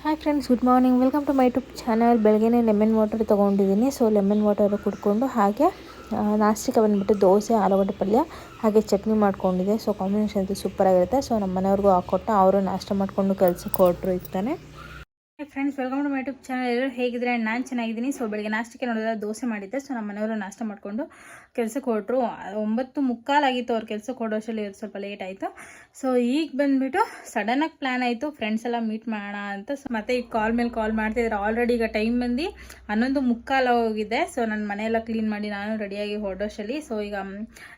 Hi friends, good morning. Welcome to my YouTube channel. ಬೆಳಗ್ಗೆ lemon water ತೊಗೊಂಡಿದ್ದೀನಿ. So lemon water ಕುಡ್ಕೊಂಡು ಹಾಗೆ ನಾಸ್ಟಿಗೆ ಬಂದುಬಿಟ್ಟು ದೋಸೆ, ಆಲೂಗಡ್ಡೆ ಪಲ್ಯ ಹಾಗೆ ಚಟ್ನಿ ಮಾಡ್ಕೊಂಡಿದ್ದೆ. ಸೊ ಕಾಂಬಿನೇಷನ್ ಅಂತೂ ಸೂಪರಾಗಿರುತ್ತೆ. ಸೊ ನಮ್ಮ ಮನೆಯವ್ರಿಗೂ ಹಾಕ್ಕೊಟ್ಟು ಅವರು ನಾಷ್ಟ ಮಾಡಿಕೊಂಡು ಕೆಲಸಕ್ಕೆ ಹೊರಟರು ಇರ್ತಾನೆ. Friends, welcome to my YouTube channel. ಎಲ್ಲರೂ ಹೇಗಿದ್ರೆ ನಾನು ಚೆನ್ನಾಗಿದ್ದೀನಿ. ಸೊ ಬೆಳಗ್ಗೆ ನಾಷ್ಟಕ್ಕೆ ನೋಡಿದ್ರೆ ದೋಸೆ ಮಾಡಿದ್ದೆ. ಸೊ ನಮ್ಮ ಮನೆಯವರು ನಾಷ್ಟ ಮಾಡಿಕೊಂಡು ಕೆಲಸಕ್ಕೆ ಹೊರಟರು. 9:45 ಆಗಿತ್ತು ಅವ್ರು ಕೆಲಸಕ್ಕೆ ಹೊರಡೋಷ್ಟರಲ್ಲಿ. ಇವತ್ತು ಸ್ವಲ್ಪ ಲೇಟ್ ಆಯಿತು. ಸೊ ಈಗ ಬಂದುಬಿಟ್ಟು ಸಡನ್ನಾಗಿ ಪ್ಲ್ಯಾನ್ ಆಯಿತು ಫ್ರೆಂಡ್ಸ್ ಎಲ್ಲ ಮೀಟ್ ಮಾಡೋಣ ಅಂತ. ಸೊ ಮತ್ತೆ ಈಗ ಕಾಲ್ ಮೇಲೆ ಕಾಲ್ ಮಾಡ್ತಿದ್ದಾರೆ. ಆಲ್ರೆಡಿ ಈಗ ಟೈಮ್ ಬಂದು 11:45 ಹೋಗಿದೆ. ಸೊ ನನ್ನ ಮನೆಯೆಲ್ಲ ಕ್ಲೀನ್ ಮಾಡಿ ನಾನು ರೆಡಿಯಾಗಿ ಹೊರಡೋಷ್ಟರಲ್ಲಿ. ಸೊ ಈಗ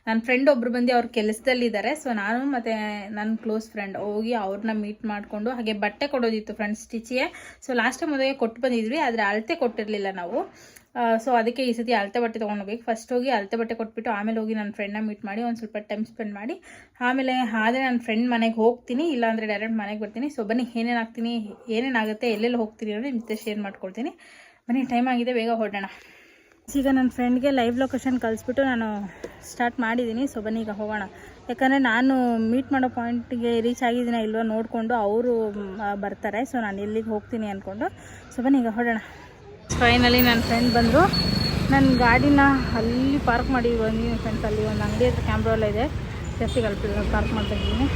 ನನ್ನ ಫ್ರೆಂಡ್ ಒಬ್ರು ಬಂದು ಅವ್ರ ಕೆಲಸದಲ್ಲಿದ್ದಾರೆ. ಸೊ ನಾನು ಮತ್ತು ನನ್ನ ಕ್ಲೋಸ್ ಫ್ರೆಂಡ್ ಹೋಗಿ ಅವ್ರನ್ನ ಮೀಟ್ ಮಾಡಿಕೊಂಡು ಹಾಗೆ ಬಟ್ಟೆ ಕೊಡೋದಿತ್ತು ಫ್ರೆಂಡ್ಸ್ ಸ್ಟಿಚಿಗೆ. ಸೊ ಲಾಸ್ಟ್ ಟೈಮ್ ಮದುವೆಗೆ ಕೊಟ್ಟು ಬಂದಿದ್ವಿ, ಆದರೆ ಅಳತೆ ಕೊಟ್ಟಿರಲಿಲ್ಲ ನಾವು. ಸೊ ಅದಕ್ಕೆ ಈ ಸತಿ ಅಳತೆ ಬಟ್ಟೆ ತೊಗೊಂಡೋಗ್ಬೇಕು. ಫಸ್ಟ್ ಹೋಗಿ ಅಳತೆ ಬಟ್ಟೆ ಕೊಟ್ಬಿಟ್ಟು ಆಮೇಲೆ ಹೋಗಿ ನನ್ನ ಫ್ರೆಂಡ್ನ ಮೀಟ್ ಮಾಡಿ ಒಂದು ಸ್ವಲ್ಪ ಟೈಮ್ ಸ್ಪೆಂಡ್ ಮಾಡಿ ಆಮೇಲೆ ಆದರೆ ನನ್ನ ಫ್ರೆಂಡ್ ಮನೆಗೆ ಹೋಗ್ತೀನಿ, ಇಲ್ಲಾಂದರೆ ಡೈರೆಕ್ಟ್ ಮನೆಗೆ ಬರ್ತೀನಿ. ಸೊ ಬನ್ನಿ, ಏನೇನು ಆಗ್ತೀನಿ, ಏನೇನಾಗುತ್ತೆ, ಎಲ್ಲೆಲ್ಲಿ ಹೋಗ್ತೀನಿ ಅನ್ನೋದು ನಿಮ್ಮ ಜೊತೆ ಶೇರ್ ಮಾಡ್ಕೊಳ್ತೀನಿ. ಬನ್ನಿ, ಟೈಮ್ ಆಗಿದೆ, ಬೇಗ ಹೊರಡೋಣ. ಈಗ ನನ್ನ ಫ್ರೆಂಡ್ಗೆ ಲೈವ್ ಲೊಕೇಶನ್ ಕಳಿಸ್ಬಿಟ್ಟು ನಾನು ಸ್ಟಾರ್ಟ್ ಮಾಡಿದ್ದೀನಿ. ಸೊ ಬನ್ನಿ ಈಗ ಹೋಗೋಣ. ಯಾಕಂದರೆ ನಾನು ಮೀಟ್ ಮಾಡೋ ಪಾಯಿಂಟಿಗೆ ರೀಚ್ ಆಗಿದ್ದೀನ ಇಲ್ವೋ ನೋಡಿಕೊಂಡು ಅವರು ಬರ್ತಾರೆ. ಸೊ ನಾನು ಎಲ್ಲಿಗೆ ಹೋಗ್ತೀನಿ ಅಂದ್ಕೊಂಡು. ಸೊ ಬನ್ನಿ ಈಗ ಹೊರಡೋಣ. ಫೈನಲಿ ನನ್ನ ಫ್ರೆಂಡ್ ಬಂದರು. ನನ್ನ ಗಾಡಿನ ಅಲ್ಲಿ ಪಾರ್ಕ್ ಮಾಡಿ ಬಂದಿದ್ದೀನಿ ಫ್ರೆಂಡ್ಸ್. ಅಲ್ಲಿ ಒಂದು ಅಂಗಡಿ ಹತ್ರ ಕ್ಯಾಮ್ರಾ ಎಲ್ಲ ಇದೆ, ಜಾಸ್ತಿಗೆ ಅಲ್ಲಿ ಪಾರ್ಕ್ ಮಾಡ್ತಾ ಇದ್ದೀನಿ.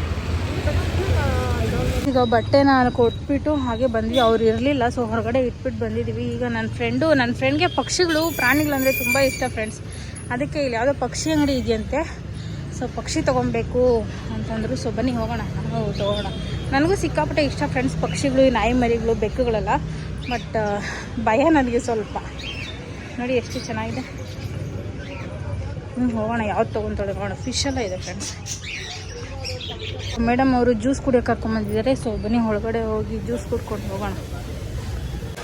ಈಗ ಬಟ್ಟೆನ ಕೊಟ್ಬಿಟ್ಟು ಹಾಗೆ ಬಂದ್ವಿ. ಅವ್ರು ಇರಲಿಲ್ಲ, ಸೊ ಹೊರಗಡೆ ಇಟ್ಬಿಟ್ಟು ಬಂದಿದ್ದೀವಿ. ಈಗ ನನ್ನ ಫ್ರೆಂಡ್ಗೆ ಪಕ್ಷಿಗಳು, ಪ್ರಾಣಿಗಳಂದರೆ ತುಂಬ ಇಷ್ಟ ಫ್ರೆಂಡ್ಸ್. ಅದಕ್ಕೆ ಇಲ್ಲಿ ಯಾವುದೋ ಪಕ್ಷಿ ಅಂಗಡಿ ಇದೆಯಂತೆ. ಸೊ ಪಕ್ಷಿ ತೊಗೊಬೇಕು ಅಂತಂದರು. ಸೊ ಬನ್ನಿ ಹೋಗೋಣ, ನಾವು ತೊಗೋಣ. ನನಗೂ ಸಿಕ್ಕಾಪಟ್ಟೆ ಇಷ್ಟ ಫ್ರೆಂಡ್ಸ್ ಪಕ್ಷಿಗಳು, ನಾಯಿ ಮರಿಗಳು, ಬೆಕ್ಕುಗಳೆಲ್ಲ. ಬಟ್ ಭಯ ನನಗೆ ಸ್ವಲ್ಪ. ನೋಡಿ ಎಷ್ಟು ಚೆನ್ನಾಗಿದೆ. ಹೋಗೋಣ, ಯಾವ್ದು ತೊಗೊಂಡು ಹೋಗೋಣ. ಫಿಶ್ ಎಲ್ಲ ಇದೆ ಫ್ರೆಂಡ್ಸ್. ಮೇಡಮ್ ಅವರು ಜ್ಯೂಸ್ ಕುಡಿಯೋಕೆ ಕರ್ಕೊಂಬಂದಿದ್ದಾರೆ. ಸೊ ಬನ್ನಿ ಒಳಗಡೆ ಹೋಗಿ ಜ್ಯೂಸ್ ಕುಡ್ಕೊಂಡು ಹೋಗೋಣ.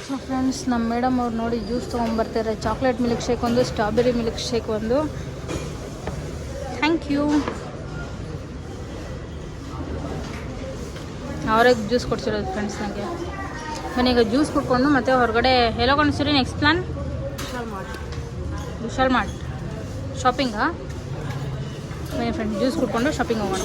ಸೊ ಫ್ರೆಂಡ್ಸ್, ನಮ್ಮ ಮೇಡಮ್ ಅವ್ರು ನೋಡಿ ಜ್ಯೂಸ್ ತೊಗೊಂಬರ್ತಾರೆ. ಚಾಕ್ಲೇಟ್ ಮಿಲ್ಕ್ ಶೇಕ್ ಒಂದು, ಸ್ಟ್ರಾಬೆರಿ ಮಿಲ್ಕ್ ಶೇಕ್ ಒಂದು. Thank you. ಅವ್ರಿಗೆ ಜ್ಯೂಸ್ ಕೊಡ್ಸಿರೋದು ಫ್ರೆಂಡ್ಸ್ ನನಗೆ. ಬನ್ನಿ ಈಗ ಜ್ಯೂಸ್ ಕುಡ್ಕೊಂಡು ಮತ್ತೆ ಹೊರಗಡೆ ಎಲ್ಲೋ ಕಾಣಿಸ್ತೀರಿ. ನೆಕ್ಸ್ಟ್ ಪ್ಲಾನ್ ವಿಶಾಲ್ ಮಾರ್ಟ್ ಶಾಪಿಂಗಾ? ಬನ್ನಿ ಫ್ರೆಂಡ್, ಜ್ಯೂಸ್ ಕುಡ್ಕೊಂಡು ಶಾಪಿಂಗ್ ಹೋಗೋಣ.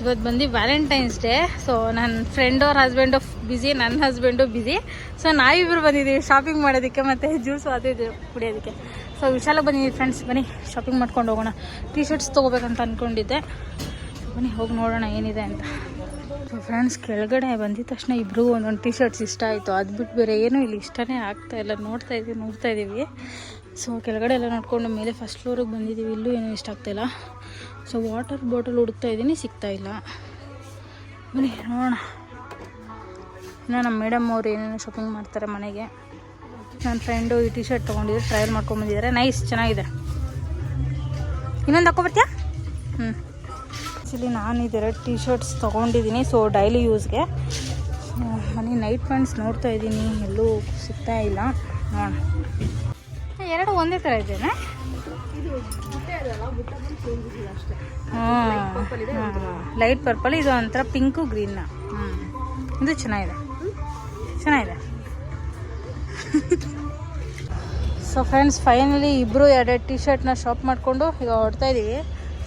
ಇವತ್ತು ಬಂದು ವ್ಯಾಲೆಂಟೈನ್ಸ್ ಡೇ. ಸೊ ನನ್ನ ಫ್ರೆಂಡ್ ಅವ್ರ ಹಸ್ಬೆಂಡು ಬ್ಯುಸಿ, ನನ್ನ ಹಸ್ಬೆಂಡು ಬ್ಯುಸಿ. ಸೊ ನಾವಿಬ್ಬರು ಬಂದಿದ್ದೀವಿ ಶಾಪಿಂಗ್ ಮಾಡೋದಕ್ಕೆ ಮತ್ತು ಜ್ಯೂಸು ಅದು ಇದು ಕುಡಿಯೋದಕ್ಕೆ. ಸೊ ವಿಶಾಲಕ್ಕೆ ಬಂದಿದ್ದೀವಿ ಫ್ರೆಂಡ್ಸ್. ಬನ್ನಿ ಶಾಪಿಂಗ್ ಮಾಡ್ಕೊಂಡು ಹೋಗೋಣ. ಟೀ ಶರ್ಟ್ಸ್ ತೊಗೋಬೇಕಂತ ಅಂದ್ಕೊಂಡಿದ್ದೆ. ಬನ್ನಿ ಹೋಗಿ ನೋಡೋಣ ಏನಿದೆ ಅಂತ. ಸೊ ಫ್ರೆಂಡ್ಸ್, ಕೆಳಗಡೆ ಬಂದಿದ ತಕ್ಷಣ ಇಬ್ಬರು ಒಂದೊಂದು ಟೀ ಶರ್ಟ್ಸ್ ಇಷ್ಟ ಆಯಿತು. ಅದು ಬಿಟ್ಟು ಬೇರೆ ಏನೂ ಇಲ್ಲಿ ಇಷ್ಟನೇ ಆಗ್ತಾಯಿಲ್ಲ. ನೋಡ್ತಾ ಇದ್ದೀವಿ. ಸೊ ಕೆಳಗಡೆ ಎಲ್ಲ ನೋಡ್ಕೊಂಡು ಮೇಲೆ ಫಸ್ಟ್ ಫ್ಲೋರಿಗೆ ಬಂದಿದ್ದೀವಿ. ಇಲ್ಲೂ ಏನೂ ಇಷ್ಟ ಆಗ್ತಾಯಿಲ್ಲ. ಸೊ ವಾಟರ್ ಬಾಟಲ್ ಹುಡುಕ್ತಾ ಇದ್ದೀನಿ, ಸಿಗ್ತಾಯಿಲ್ಲ. ಬನ್ನಿ ನೋಡೋಣ. ಇನ್ನು ನಮ್ಮ ಮೇಡಮ್ ಅವ್ರು ಏನೇನೋ ಶಾಪಿಂಗ್ ಮಾಡ್ತಾರೆ ಮನೆಗೆ. ನನ್ನ ಫ್ರೆಂಡು ಈ ಟೀ ಶರ್ಟ್ ತೊಗೊಂಡಿದ್ರು, ಟ್ರಯಲ್ ಮಾಡ್ಕೊಂಬಂದಿದ್ದಾರೆ. ನೈಸ್, ಚೆನ್ನಾಗಿದೆ. ಇನ್ನೊಂದು ಹಾಕ್ಕೊಬರ್ತೀಯಾ? ಆ್ಯಕ್ಚುಲಿ ನಾನು ಇದೆರಡು ಟೀ ಶರ್ಟ್ಸ್ ತೊಗೊಂಡಿದ್ದೀನಿ. ಸೊ ಡೈಲಿ ಯೂಸ್ಗೆ. ಮನೆ ನೈಟ್ ಪ್ಯಾಂಟ್ಸ್ ನೋಡ್ತಾ ಇದ್ದೀನಿ, ಎಲ್ಲೂ ಸಿಗ್ತಾ ಇಲ್ಲ. ನೋಡೋಣ. ಎರಡು ಒಂದೇ ಥರ ಇದ್ದೇನೆ. ಲೈಟ್ ಪರ್ಪಲ್, ಇದು ಒಂಥರ ಪಿಂಕು ಗ್ರೀನ್ನ. ಇದು ಚೆನ್ನಾಗಿದೆ. ಸೊ ಫ್ರೆಂಡ್ಸ್, ಫೈನಲಿ ಇಬ್ಬರು ಎರಡೆರಡು ಟೀ ಶರ್ಟ್ನ ಶಾಪ್ ಮಾಡಿಕೊಂಡು ಈಗ ಹೊರಡ್ತಾ ಇದ್ದೀವಿ.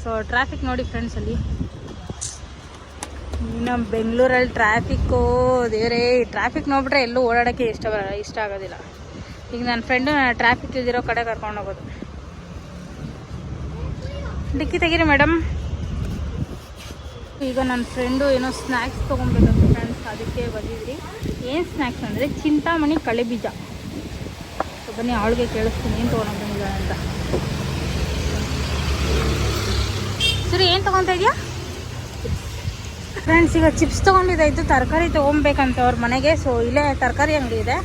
ಸೊ ಟ್ರಾಫಿಕ್ ನೋಡಿ ಫ್ರೆಂಡ್ಸ್, ಅಲ್ಲಿ ನಮ್ಮ ಬೆಂಗಳೂರಲ್ಲಿ ಟ್ರಾಫಿಕ್ಕು ದೇವರೇ. ಟ್ರಾಫಿಕ್ ನೋಡ್ಬಿಟ್ರೆ ಎಲ್ಲೂ ಓಡಾಡೋಕ್ಕೆ ಇಷ್ಟ ಆಗೋದಿಲ್ಲ. ಈಗ ನನ್ನ ಫ್ರೆಂಡು ಟ್ರಾಫಿಕ್ ಇಲ್ದಿರೋ ಕಡೆ ಕರ್ಕೊಂಡು ಹೋಗೋದು. ಡಿಕ್ಕಿ ತೆಗೀರಿ ಮೇಡಮ್. ಈಗ ನನ್ನ ಫ್ರೆಂಡು ಏನೋ ಸ್ನ್ಯಾಕ್ಸ್ ತೊಗೊಬೇಕಂತ ಫ್ರೆಂಡ್ಸ್, ಅದಕ್ಕೆ ಬಂದಿದ್ರಿ. ಏನು ಸ್ನ್ಯಾಕ್ಸ್ ಅಂದರೆ ಚಿಂತಾಮಣಿ ಕಳೆ ಬೀಜ. ಸೊ ಬನ್ನಿ ಅವಳಿಗೆ ಕೇಳಿಸ್ತೀನಿ ಏನು ತೊಗೊಂಡು ಬಂದಿಲ್ಲ ಅಂತ. ಸರಿ, ಏನು ತೊಗೊತಾ ಇದೆಯಾ ಫ್ರೆಂಡ್ಸ್? ಈಗ ಚಿಪ್ಸ್ ತೊಗೊಂಡಿದ್ದಾಯಿತು, ತರಕಾರಿ ತೊಗೊಬೇಕಂತ ಅವ್ರ ಮನೆಗೆ. ಸೊ ಇಲ್ಲೇ ತರಕಾರಿ ಅಂಗಡಿ ಇದೆ.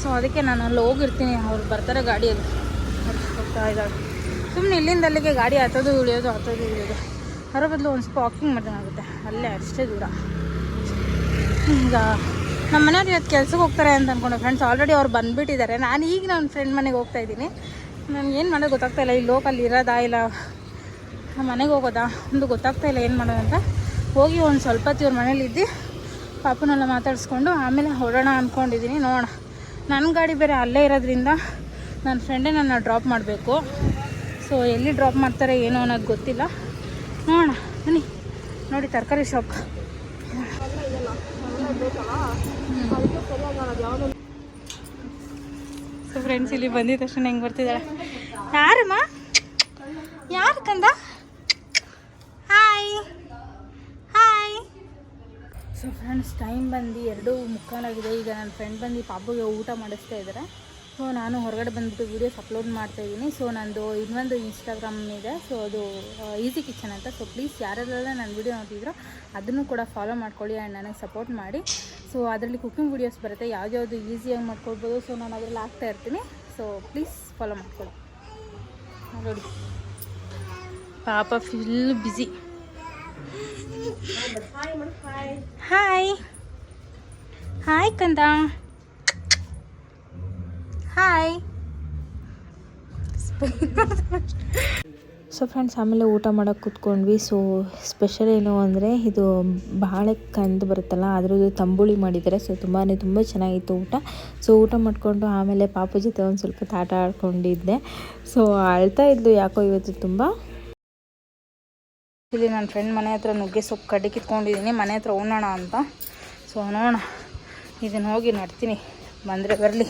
ಸೊ ಅದಕ್ಕೆ ನಾನು ಅಲ್ಲಿ ಹೋಗಿರ್ತೀನಿ. ಅವ್ರು ಬರ್ತಾರೆ ಗಾಡಿಯಲ್ಲಿ ಹೋಗ್ತಾ ಇದ್ದಾರೆ. ಸುಮ್ಮನೆ ಇಲ್ಲಿಂದ ಅಲ್ಲಿಗೆ ಗಾಡಿ ಹತ್ತೋದು ಇಳಿಯೋದು ಅದರ ಬದಲು ಒಂದು ಸ್ವಲ್ಪ ವಾಕಿಂಗ್ ಮಾಡೋದಾಗುತ್ತೆ, ಅಲ್ಲೇ ಅಷ್ಟೇ ದೂರ. ಈಗ ನಮ್ಮ ಮನೆಯವ್ರು ಇವತ್ತು ಕೆಲ್ಸಕ್ಕೆ ಹೋಗ್ತಾರೆ ಅಂತ ಅಂದ್ಕೊಂಡೆ ಫ್ರೆಂಡ್ಸ್. ಆಲ್ರೆಡಿ ಅವ್ರು ಬಂದುಬಿಟ್ಟಿದ್ದಾರೆ. ನಾನು ಈಗ ನನ್ನ ಫ್ರೆಂಡ್ ಮನೆಗೆ ಹೋಗ್ತಾ ಇದ್ದೀನಿ. ನನಗೆ ಏನು ಮಾಡೋದು ಗೊತ್ತಾಗ್ತಾಯಿಲ್ಲ. ಈ ಲೋಕಲ್ಲಿ ಇರೋದಾ ಇಲ್ಲ ನಮ್ಮ ಮನೆಗೆ ಹೋಗೋದಾ ಒಂದು ಗೊತ್ತಾಗ್ತಾಯಿಲ್ಲ ಏನು ಮಾಡೋದು ಅಂತ. ಹೋಗಿ ಒಂದು ಸ್ವಲ್ಪ ಹೊತ್ತು ಇವ್ರ ಮನೇಲಿದ್ದು ಪಾಪನೆಲ್ಲ ಮಾತಾಡಿಸ್ಕೊಂಡು ಆಮೇಲೆ ಹೊರಡೋಣ ಅಂದ್ಕೊಂಡಿದ್ದೀನಿ. ನೋಡೋಣ. ನನ್ನ ಗಾಡಿ ಬೇರೆ ಅಲ್ಲೇ ಇರೋದ್ರಿಂದ ನನ್ನ ಫ್ರೆಂಡೇ ನನ್ನ ಡ್ರಾಪ್ ಮಾಡಬೇಕು. ಸೊ ಎಲ್ಲಿ ಡ್ರಾಪ್ ಮಾಡ್ತಾರೆ ಏನೋ ಅನ್ನೋದು ಗೊತ್ತಿಲ್ಲ. ನೋಡೋಣ ಬನ್ನಿ. ನೋಡಿ ತರಕಾರಿ ಶಾಪ್ ಸೊ ಫ್ರೆಂಡ್ಸ್ ಇಲ್ಲಿ ಬಂದಿದ ತಕ್ಷಣ ಹೆಂಗೆ ಬರ್ತಿದ್ದಾಳೆ. ಯಾರಮ್ಮ? ಯಾರು ಕಂದ? Hi hi. So friends time ಬಂದು 2:45 ಈಗ ನನ್ನ ಫ್ರೆಂಡ್ ಬಂದು ಪಾಪುಗೆ ಊಟ ಮಾಡಿಸ್ತಾ ಇದ್ದಾರೆ. ಸೊ ನಾನು ಹೊರಗಡೆ ಬಂದುಬಿಟ್ಟು ವೀಡಿಯೋಸ್ ಅಪ್ಲೋಡ್ ಮಾಡ್ತಾಯಿದ್ದೀನಿ. ಸೊ ನಂದು ಇನ್ನೊಂದು ಇನ್ಸ್ಟಾಗ್ರಾಮ್ ಇದೆ, ಸೊ ಅದು ಈಸಿ ಕಿಚನ್ ಅಂತ. ಸೊ ಪ್ಲೀಸ್ ಯಾರೆಲ್ಲ ನನ್ನ ವೀಡಿಯೋ ನೋಡ್ತಿದ್ರು ಅದನ್ನು ಕೂಡ ಫಾಲೋ ಮಾಡ್ಕೊಳ್ಳಿ ಆ್ಯಂಡ್ ನನಗೆ ಸಪೋರ್ಟ್ ಮಾಡಿ. ಸೊ ಅದರಲ್ಲಿ ಕುಕಿಂಗ್ ವೀಡಿಯೋಸ್ ಬರುತ್ತೆ, ಯಾವ್ದು ಈಸಿಯಾಗಿ ಮಾಡ್ಕೊಳ್ಬೋದು. ಸೊ ನಾನು ಅದರಲ್ಲಿ ಹಾಕ್ತಾ ಇರ್ತೀನಿ. ಸೊ ಪ್ಲೀಸ್ ಫಾಲೋ ಮಾಡ್ಕೊಳ್ಳಿ. ನೋಡಿ ಪಾಪ ಫುಲ್ ಬ್ಯುಸಿ. ಹಾಯ್ ಹಾಯ್ ಕಂದ, ಹಾಯ್. ಸೊ ಫ್ರೆಂಡ್ಸ್ ಆಮೇಲೆ ಊಟ ಮಾಡೋಕ್ಕೆ ಕೂತ್ಕೊಂಡ್ವಿ. ಸೊ ಸ್ಪೆಷಲ್ ಏನು ಅಂದರೆ ಇದು ಬಾಳೆ ಕಂದು ಬರುತ್ತಲ್ಲ ಅದರದ್ದು ತಂಬುಳಿ ಮಾಡಿದ್ದಾರೆ. ಸೊ ತುಂಬ ಚೆನ್ನಾಗಿತ್ತು ಊಟ. ಸೊ ಊಟ ಮಾಡಿಕೊಂಡು ಆಮೇಲೆ ಪಾಪು ಜೊತೆ ಒಂದು ಸ್ವಲ್ಪ ಆಟ ಆಡ್ಕೊಂಡಿದ್ದೆ. ಸೊ ಅಳ್ತಾ ಇದ್ಲು ಯಾಕೋ ಇವತ್ತು ತುಂಬ. ಇಲ್ಲಿ ನನ್ನ ಫ್ರೆಂಡ್ ಮನೆ ಹತ್ರ ನುಗ್ಗೆ ಸೊಪ್ಪು ಕಡ್ಡಿ ಕಿತ್ಕೊಂಡಿದ್ದೀನಿ, ಮನೆ ಹತ್ರ ಉಣ್ಣೋಣ ಅಂತ. ಸೊ ನೋಡೋಣ, ಇದನ್ನು ಹೋಗಿ ನಡ್ತೀನಿ, ಬಂದರೆ ಬರಲಿ.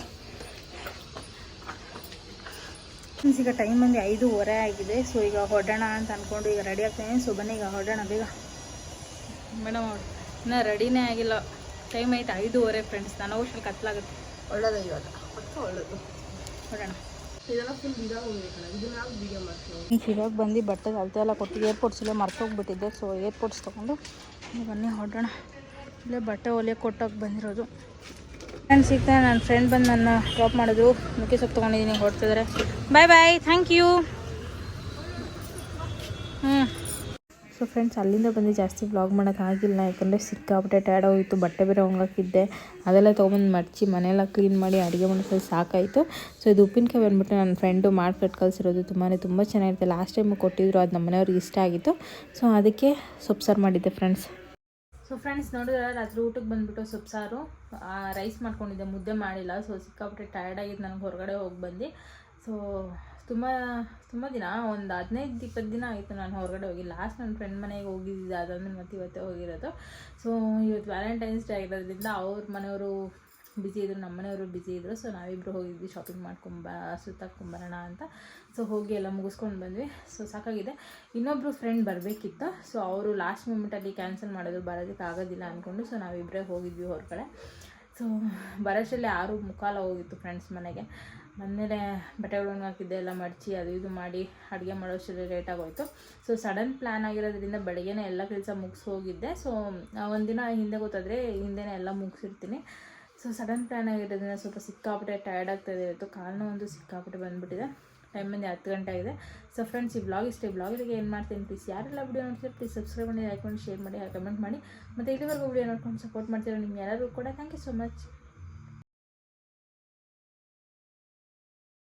ಈಗ ಟೈಮ್ ಬಂದು 5:15 ಆಗಿದೆ. ಸೊ ಈಗ ಹೊರಡೋಣ ಅಂತ ಅಂದ್ಕೊಂಡು ಈಗ ರೆಡಿ ಆಗ್ತಾನೆ. ಸೊ ಬನ್ನಿ ಈಗ ಹೊರಡೋಣ ಬೇಗ. ಮೇಡಮ್ ಅವ್ರು ಇನ್ನೂ ರೆಡಿನೇ ಆಗಿಲ್ಲ, ಟೈಮ್ ಆಯ್ತು 5:15 ಫ್ರೆಂಡ್ಸ್. ನನಗೂ ಅಷ್ಟು ಕತ್ಲಾಗುತ್ತೆ. ಒಳ್ಳೇದು ಇವಾಗ ಒಳ್ಳೇದು ಹೊರಡೋಣ. ಇದೆಲ್ಲ ಫುಲ್ ಇದನ್ನ ವೀಡಿಯೋ ಮಾಡ್ತೀನಿ. ಇವಾಗ ಬಂದು ಬಟ್ಟೆ ಅಳತೆ ಎಲ್ಲ ಕೊಟ್ಟು ಏರ್ಪೋರ್ಟ್ಸಲ್ಲೇ ಮರ್ತೋಗ್ಬಿಟ್ಟಿದ್ದೆ. ಸೊ ಏರ್ಪೋರ್ಟ್ಸ್ ತೊಗೊಂಡು ಬನ್ನಿ ಹೊರಡೋಣ. ಇಲ್ಲೇ ಬಟ್ಟೆ ಹೊಲಿಯೋಕೆ ಕೊಟ್ಟೋಗಿ ಬಂದಿರೋದು. ಫ್ರೆಂಡ್ಸ್ ಸಿಗ್ತಾ ನನ್ನ ಫ್ರೆಂಡ್ ಬಂದು ನನ್ನ ಡ್ರಾಪ್ ಮಾಡಿದ್ರು. ನುಗ್ಗೆ ಸೊಪ್ಪು ತೊಗೊಂಡಿದ್ದೀನಿ, ಹೊರಡ್ತಿದ್ದಾರೆ. ಬಾಯ್ ಬಾಯ್, ಥ್ಯಾಂಕ್ ಯು. ಸೊ ಫ್ರೆಂಡ್ಸ್ ಅಲ್ಲಿಂದ ಬಂದು ಜಾಸ್ತಿ ವ್ಲಾಗ್ ಮಾಡೋಕ್ಕಾಗಿಲ್ಲ, ಯಾಕಂದರೆ ಸಿಕ್ಕಾಪಟ್ಟೆ ಟಯರ್ಡ್ ಹೋಗಿತ್ತು. ಬಟ್ಟೆ ಬೇರೆ ಒಣಗಾಕಿದ್ದೆ, ಅದೆಲ್ಲ ತೊಗೊಂಬಂದು ಮಡಚಿ ಮನೆಯೆಲ್ಲ ಕ್ಲೀನ್ ಮಾಡಿ ಅಡುಗೆ ಮಾಡೋದು ಸಾಕಾಯಿತು. ಸೊ ಇದು ಉಪ್ಪಿನಕಾಯಿ ಬಂದುಬಿಟ್ಟು ನನ್ನ ಫ್ರೆಂಡು ಮಾಡ್ಕೊಟ್ಟು ಕಳಿಸಿರೋದು. ತುಂಬ ಚೆನ್ನಾಗಿರುತ್ತೆ. ಲಾಸ್ಟ್ ಟೈಮು ಕೊಟ್ಟಿದ್ರು, ಅದು ನಮ್ಮ ಮನೆಯವ್ರಿಗೆ ಇಷ್ಟ ಆಗಿತ್ತು. ಸೊ ಅದಕ್ಕೆ ಸೊಪ್ಪು ಸಾರು ಮಾಡಿದ್ದೆ ಫ್ರೆಂಡ್ಸ್. ಸೊ ಫ್ರೆಂಡ್ಸ್ ನೋಡಿದ್ರೆ ರಾತ್ರಿ ಊಟಕ್ಕೆ ಬಂದುಬಿಟ್ಟು ಸೊಪ್ಪು ಸಾರು, ರೈಸ್ ಮಾಡ್ಕೊಂಡಿದ್ದೆ, ಮುದ್ದೆ ಮಾಡಿಲ್ಲ. ಸೊ ಸಿಕ್ಕಾಪಟ್ಟೆ ಟಯರ್ಡ್ ಆಗಿದ್ದು ನನಗೆ, ಹೊರಗಡೆ ಹೋಗಿ ಬಂದು. ಸೊ ತುಂಬ ದಿನ, ಒಂದು 15-20 ದಿನ ಆಯಿತು ನಾನು ಹೊರಗಡೆ ಹೋಗಿ. ಲಾಸ್ಟ್ ನನ್ನ ಫ್ರೆಂಡ್ ಮನೆಗೆ ಹೋಗಿದ್ದಿದ್ದು, ಅದಾದಮೇಲೆ ಮತ್ತೆ ಇವತ್ತೇ ಹೋಗಿರೋದು. ಸೊ ಇವತ್ತು ವ್ಯಾಲೆಂಟೈನ್ಸ್ ಡೇ ಆಗಿರೋದ್ರಿಂದ ಅವ್ರ ಮನೆಯವರು ಬ್ಯುಸಿ ಇದ್ದರು, ನಮ್ಮ ಮನೆಯವರು ಬ್ಯುಸಿ ಇದ್ದರು. ಸೊ ನಾವಿಬ್ಬರು ಹೋಗಿದ್ವಿ ಶಾಪಿಂಗ್ ಸುತ್ತಾಕೊಂಬರೋಣ ಅಂತ. ಸೊ ಹೋಗಿ ಎಲ್ಲ ಮುಗಿಸ್ಕೊಂಡು ಬಂದ್ವಿ. ಸೊ ಸಾಕಾಗಿದೆ. ಇನ್ನೊಬ್ಬರು ಫ್ರೆಂಡ್ ಬರಬೇಕಿತ್ತು. ಸೊ ಅವರು ಲಾಸ್ಟ್ ಮೂಮೆಂಟಲ್ಲಿ ಕ್ಯಾನ್ಸಲ್ ಮಾಡಿದ್ರು, ಬರೋದಕ್ಕೆ ಆಗೋದಿಲ್ಲ ಅಂದ್ಕೊಂಡು. ಸೊ ನಾವಿಬ್ಬರೇ ಹೋಗಿದ್ವಿ ಹೊರಗಡೆ. ಸೊ ಬರೋಷ್ಟರಲ್ಲಿ 6:45 ಹೋಗಿತ್ತು ಫ್ರೆಂಡ್ಸ್ ಮನೆಗೆ. ಬಂದಮೇಲೆ ಬಟ್ಟೆಗಳು ಹಾಕಿದ್ದೆ, ಎಲ್ಲ ಮಡಚಿ ಅದು ಇದು ಮಾಡಿ ಅಡುಗೆ ಮಾಡೋಷ್ಟರಲ್ಲಿ ಲೇಟ್ ಆಗೋಯಿತು. ಸೊ ಸಡನ್ ಪ್ಲ್ಯಾನ್ ಆಗಿರೋದ್ರಿಂದ ಬೆಳಗ್ಗೆನೇ ಎಲ್ಲ ಕೆಲಸ ಮುಗಿಸಿ ಹೋಗಿದ್ದೆ. ಸೊ ಒಂದಿನ ಹಿಂದೆ ಗೊತ್ತಾದರೆ ಹಿಂದೆನೇ ಎಲ್ಲ ಮುಗಿಸಿರ್ತೀನಿ. ಸೊ ಸಡನ್ ಪ್ಲ್ಯಾನ್ ಆಗಿರೋದ್ರಿಂದ ಸ್ವಲ್ಪ ಸಿಕ್ಕಾಪಟ್ಟೆ ಟಯರ್ಡ್ ಆಗ್ತಾಯಿದೆ. ಇವತ್ತು ಕಾರಣ ಒಂದು ಸಿಕ್ಕಾಪಟ್ಟೆ ಬಂದುಬಿಟ್ಟಿದೆ. ಟೈಮ್ ಬಂದು 10 ಗಂಟೆ ಆಗಿದೆ. ಸೊ ಫ್ರೆಂಡ್ಸ್ ಈ ವ್ಲಾಗ್ ಇಷ್ಟೇ. ವ್ಲಾಗಿಗೆ ಏನು ಮಾಡ್ತೀನಿ, ಪ್ಲೀಸ್ ಯಾರೆಲ್ಲ ವಿಡಿಯೋ ನೋಡ್ತೀವಿ ಪ್ಲೀಸ್ ಸಬ್ಸ್ಕ್ರೈಬ್ ಮಾಡಿ, ಲೈಕ್ ಮಾಡಿ, ಶೇರ್ ಮಾಡಿ, ಕಮೆಂಟ್ ಮಾಡಿ. ಮತ್ತು ಇಲ್ಲಿವರೆಗೂ ವಿಡಿಯೋ ನೋಡ್ಕೊಂಡು ಸಪೋರ್ಟ್ ಮಾಡ್ತೀರೋ ನಿಮ್ಗೆ ಎಲ್ಲರಿಗೂ ಕೂಡ ಥ್ಯಾಂಕ್ ಯು ಸೊ ಮಚ್.